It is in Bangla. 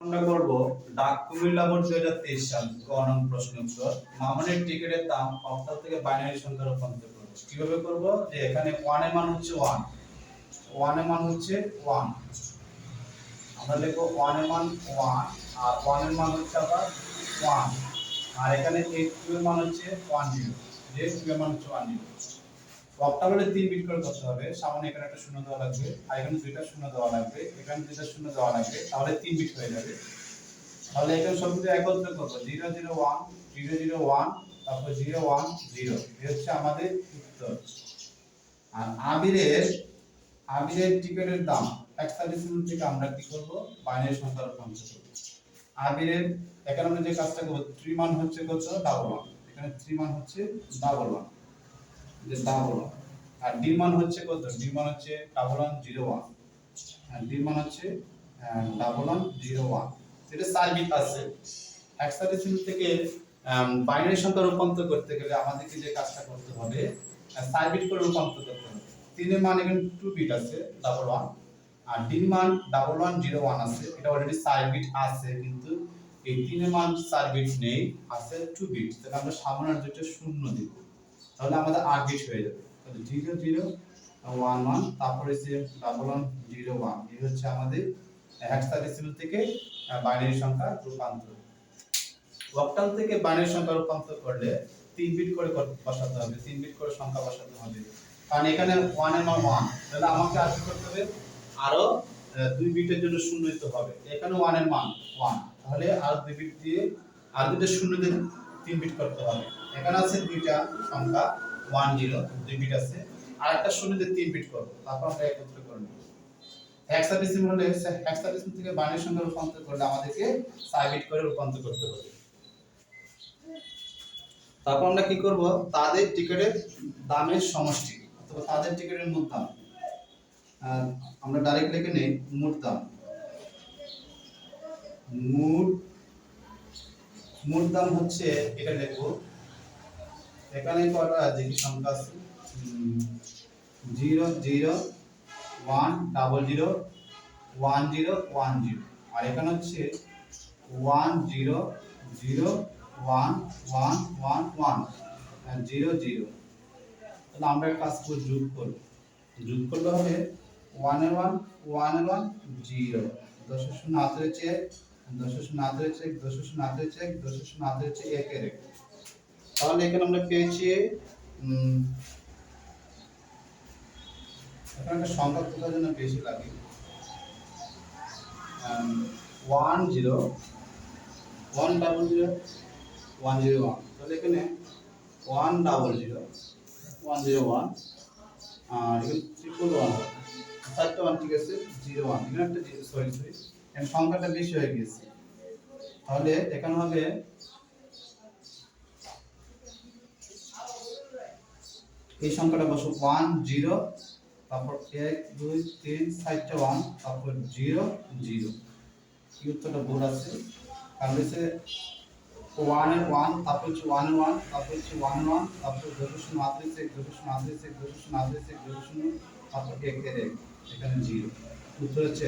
আমরা করব ডাক কুমিল্লা বোর্ড 2023 সাল গণন প্রশ্ন উত্তর মামুনের টিকিটের দাম অক্টাল থেকে বাইনারি সংখ্যা রূপান্তর করব। কিভাবে করব? যে এখানে 1 এর মান হচ্ছে 1, 1 এর মান হচ্ছে 1, আমরা লিখব 1 এর মান 1 আর 1 এর মান হচ্ছে আবার 1, আর এখানে 2 এর মান হচ্ছে 10, যে 2 এর মান হচ্ছে 10। অক্টালে 3 বিট করে করতে হবে। সামনে এখানে একটা শূন্য দেওয়া লাগবে, আর এখানে দুইটা শূন্য দেওয়া লাগবে, এখানে দুইটা শূন্য দেওয়া লাগবে, তাহলে 3 বিট হয়ে যাবে। তাহলে এখানে সবগুলো একত্রে করব 001 001 তারপর 010, এই হচ্ছে আমাদের উত্তর। আর আবিরের টিকিটের দাম 41 থেকে আমরা কি করব? বাইনারি সংখ্যা রূপান্তর করব। আবিরের এখানে আমরা যে কাজটা করব, 3 মান হচ্ছে কত? ডাবল 1, এখানে 3 মান হচ্ছে ডাবল 1, যে ডাবল 1, আর ডি মান হচ্ছে কত? ডি মান হচ্ছে ডাবল 101, আর ডি মান হচ্ছে ডাবল 101। এটা 4 বিট আছে। হেক্সাডেসিমাল থেকে বাইনারি সংখ্যা রূপান্তর করতে গেলে আমাদেরকে যে কাজটা করতে হবে, 4 বিট করে রূপান্তর করতে হবে। 3 এর মান এখানে 2 বিট আছে, ডাবল 1, আর ডি এর মান ডাবল 101 আছে। এটা অলরেডি 4 বিট আছে, কিন্তু এই 3 এর মান 4 বিট নেই, আছে 2 বিট। তাহলে আমরা সামনে আর দুটো শূন্য দেব, তাহলে আমাদের 8 বিট হয়ে যাবে। তাহলে 0011, তারপরে যে ডাবল 101, এই হচ্ছে আমাদের হেক্সাডেসিমাল থেকে বাইনারি সংখ্যা রূপান্তর। অক্টাল থেকে বাইনারি সংখ্যা রূপান্তর করলে 3 বিট করে বসাতে হবে, 3 বিট করে সংখ্যা বসাতে হবে। কারণ এখানে 1 এর মান 1, তাহলে আমাকে আর কি করতে হবে? আরো 2 বিটের জন্য শূন্য দিতে হবে। এখানে 1 এর মান 1, তাহলে আর 2 বিট দিয়ে আর দুটো শূন্য দিয়ে 3 বিট করতে হবে। এখানে আছে দুইটা সংখ্যা 10, 2 বিট আছে, আর একটা শূন্য দিয়ে 3 বিট করব, তারপর আমরা একত্র করে নেব। হেক্সাডেসিমাল হলে হেক্সাডেসিমাল থেকে বাইনারি সংখ্যা রূপান্তর করলে আমাদেরকে 4 বিট করে রূপান্তর করতে হবে। তারপর আমরা কি করব? তাদের টিকিটের দামের সমষ্টি অথবা তাদের টিকিটের মোট দাম আমরা ডাইরেক্ট লিখে নেই মোট দাম। মোট দাম হচ্ছে, এটা লিখব, এখানে কয়টা দেখি সংখ্যা আছে? 001001010, আর এখানে হচ্ছে 10011111 and 00। তাহলে আমরা একটা কাজ করে যোগ করব, যোগ করলে হবে 1 এর 1 1 এর 1 0, 10 এর 0 হাতে রয়েছে 10 এর 0 হাতে রয়েছে 10 এর 0 হাতে রয়েছে 10 এর 0 হাতে রয়েছে 1 এর 1। তাহলে এখানে আমরা পেয়েছি এখানে একটা সংখ্যা কোথায় যেন বেশি লাগে, 1010001, তাহলে এখানে 1000101, আর এখানে 111, চারটা 1 ঠিক আছে, 01, এখানে একটা সরি এখানে সংখ্যাটা বেশি হয়ে গেছে। তাহলে এখানে হবে এই সংখ্যাটা বসো 10, তারপর 1 2 3 4টা 1, তারপর 0 0। এই উত্তরটা ভুল আছে, কারণ হচ্ছে 1 এর 1, তারপর হচ্ছে 1 এর 1, তারপর হচ্ছে 1 এর 1, তারপর 0 হাতে রয়েছে 0 হাতে রয়েছে 0 হাতে রয়েছে 0, তারপর 1 এর 1, এখানে 0। উত্তর হচ্ছে